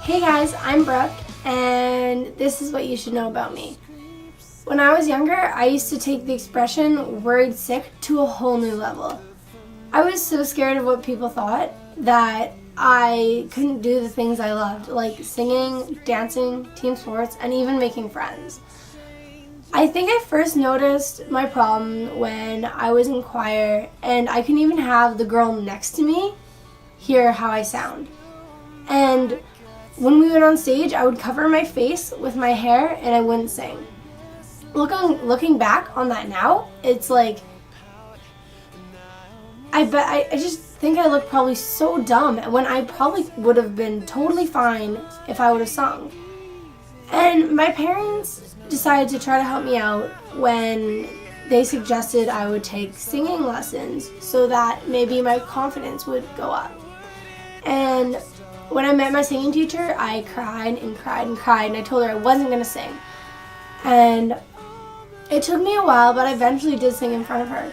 Hey guys, I'm Brooke, and this is what you should know about me. When I was younger, I used to take the expression worried sick to a whole new level. I was so scared of what people thought that I couldn't do the things I loved, like singing, dancing, team sports, and even making friends. I think I first noticed my problem when I was in choir and I couldn't even have the girl next to me hear how I sound. And when we went on stage, I would cover my face with my hair and I wouldn't sing. Looking back on that now, it's like, I just think I look probably so dumb when I probably would have been totally fine if I would have sung. And my parents decided to try to help me out when they suggested I would take singing lessons so that maybe my confidence would go up. And when I met my singing teacher, I cried and cried and cried, and I told her I wasn't going to sing. And it took me a while, but I eventually did sing in front of her.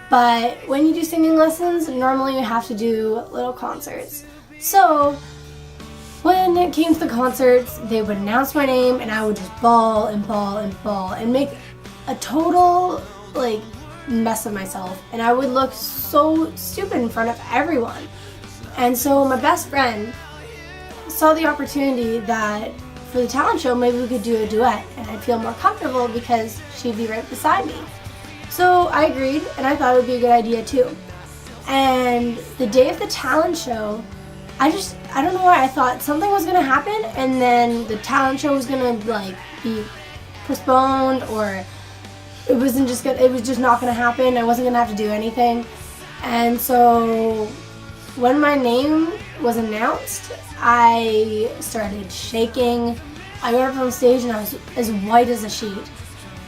But when you do singing lessons, normally you have to do little concerts. So when it came to the concerts, they would announce my name, and I would just bawl and bawl and bawl and make a total mess of myself. And I would look so stupid in front of everyone. And so my best friend saw the opportunity that for the talent show, maybe we could do a duet and I'd feel more comfortable because she'd be right beside me. So I agreed, and I thought it would be a good idea too. And the day of the talent show, I don't know why, I thought something was gonna happen and then the talent show was gonna be postponed, or it was just not gonna happen. I wasn't gonna have to do anything. And so when my name was announced, I started shaking. I got up on stage and I was as white as a sheet.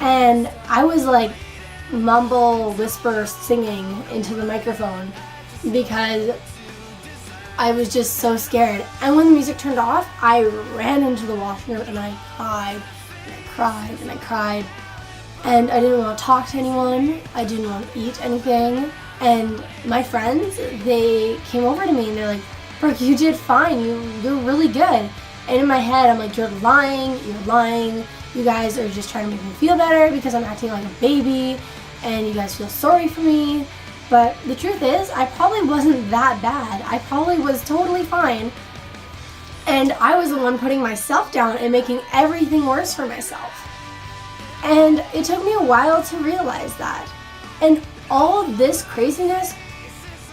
And I was mumble, whisper singing into the microphone because I was just so scared. And when the music turned off, I ran into the washroom and I cried and I cried and I cried. And I didn't want to talk to anyone. I didn't want to eat anything. And my friends, they came over to me and they're like, Brooke, you did fine. You're really good. And in my head, I'm like, you're lying. You guys are just trying to make me feel better because I'm acting like a baby and you guys feel sorry for me. But the truth is, I probably wasn't that bad. I probably was totally fine. And I was the one putting myself down and making everything worse for myself. And it took me a while to realize that. And all of this craziness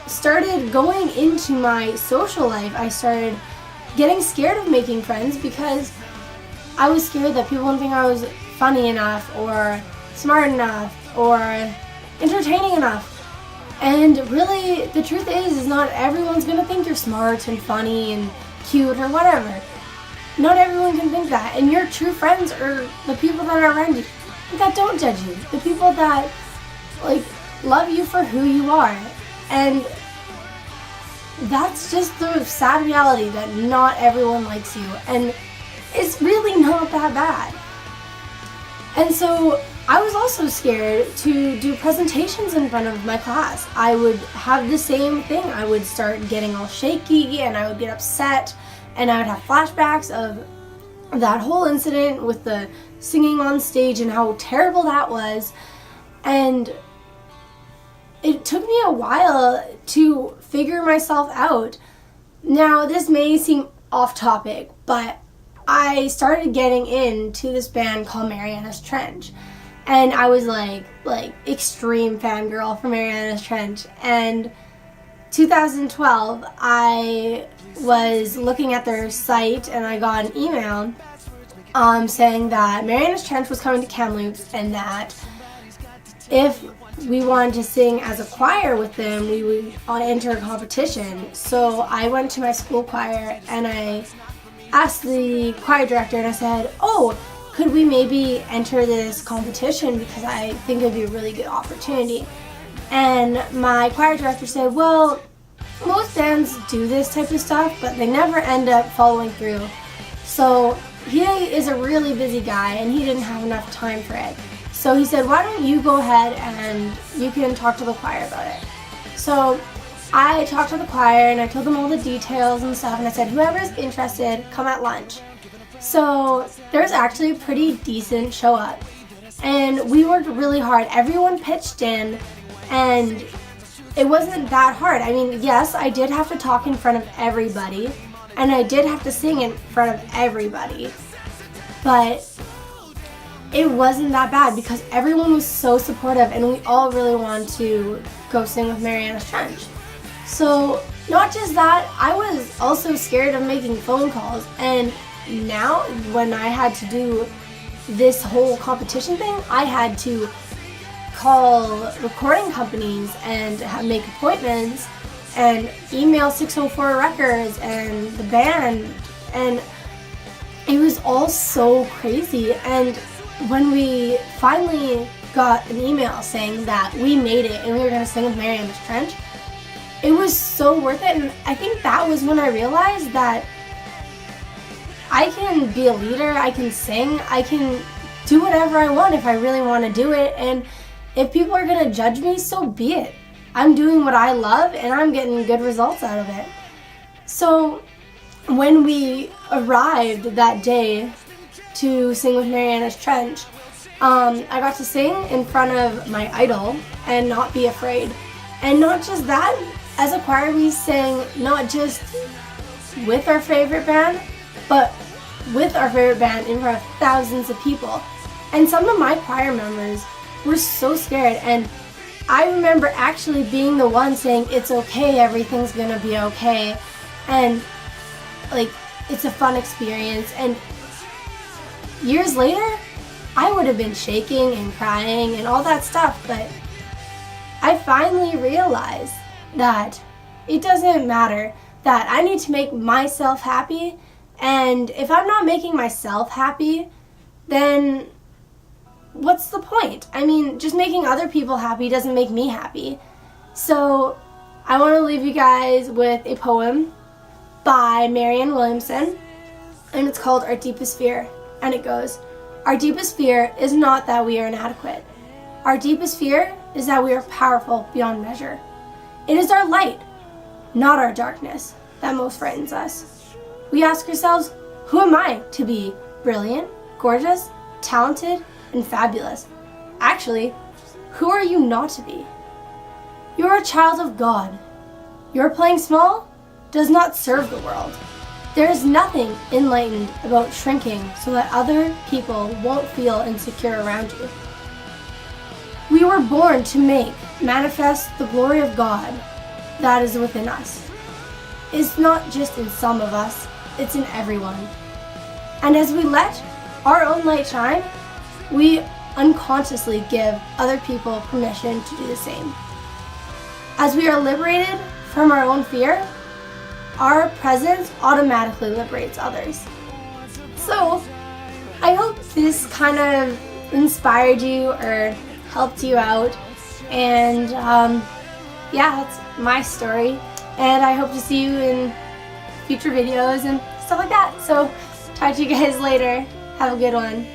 started going into my social life. I started getting scared of making friends because I was scared that people wouldn't think I was funny enough or smart enough or entertaining enough. And really, the truth is not everyone's gonna think you're smart and funny and cute or whatever. Not everyone can think that. And your true friends are the people that are around you, that don't judge you, the people that love you for who you are. And that's just the sad reality, that not everyone likes you, and it's really not that bad. And so I was also scared to do presentations in front of my class. I would have the same thing. I would start getting all shaky and I would get upset, and I would have flashbacks of that whole incident with the singing on stage and how terrible that was. And it took me a while to figure myself out. Now, this may seem off topic, but I started getting into this band called Mariana's Trench. And I was like extreme fangirl for Mariana's Trench. And 2012, I was looking at their site and I got an email saying that Mariana's Trench was coming to Kamloops and that if we wanted to sing as a choir with them, we would enter a competition. So I went to my school choir and I asked the choir director and I said, oh, could we maybe enter this competition because I think it would be a really good opportunity. And my choir director said, well, most bands do this type of stuff, but they never end up following through. So he is a really busy guy and he didn't have enough time for it. So he said, why don't you go ahead and you can talk to the choir about it. So I talked to the choir and I told them all the details and stuff, and I said, whoever's interested, come at lunch. So there was actually a pretty decent show up, and we worked really hard. Everyone pitched in, and it wasn't that hard. I mean, yes, I did have to talk in front of everybody, and I did have to sing in front of everybody, but it wasn't that bad because everyone was so supportive, and we all really wanted to go sing with Mariana's Trench. So not just that, I was also scared of making phone calls, and now when I had to do this whole competition thing, I had to call recording companies and make appointments and email 604 Records and the band, and it was all so crazy. And when we finally got an email saying that we made it and we were going to sing with Mariana's Trench, it was so worth it. And I think that was when I realized that I can be a leader, I can sing, I can do whatever I want if I really want to do it, and if people are going to judge me, so be it. I'm doing what I love and I'm getting good results out of it. So when we arrived that day to sing with Mariana's Trench, I got to sing in front of my idol and not be afraid. And not just that, as a choir we sang not just with our favorite band, but with our favorite band in front of thousands of people. And some of my choir members were so scared, and I remember actually being the one saying, it's okay, everything's gonna be okay, and like, it's a fun experience. And years later, I would have been shaking and crying and all that stuff, but I finally realized that it doesn't matter, that I need to make myself happy, and if I'm not making myself happy, then what's the point? I mean, just making other people happy doesn't make me happy. So I want to leave you guys with a poem by Marianne Williamson, and it's called Our Deepest Fear. And it goes, our deepest fear is not that we are inadequate. Our deepest fear is that we are powerful beyond measure. It is our light, not our darkness, that most frightens us. We ask ourselves, who am I to be brilliant, gorgeous, talented, and fabulous? Actually, who are you not to be? You are a child of God. Your playing small does not serve the world. There is nothing enlightened about shrinking so that other people won't feel insecure around you. We were born to make manifest the glory of God that is within us. It's not just in some of us, it's in everyone. And as we let our own light shine, we unconsciously give other people permission to do the same. As we are liberated from our own fear, our presence automatically liberates others. So, I hope this kind of inspired you or helped you out. And yeah, that's my story. And I hope to see you in future videos and stuff like that. So, talk to you guys later. Have a good one.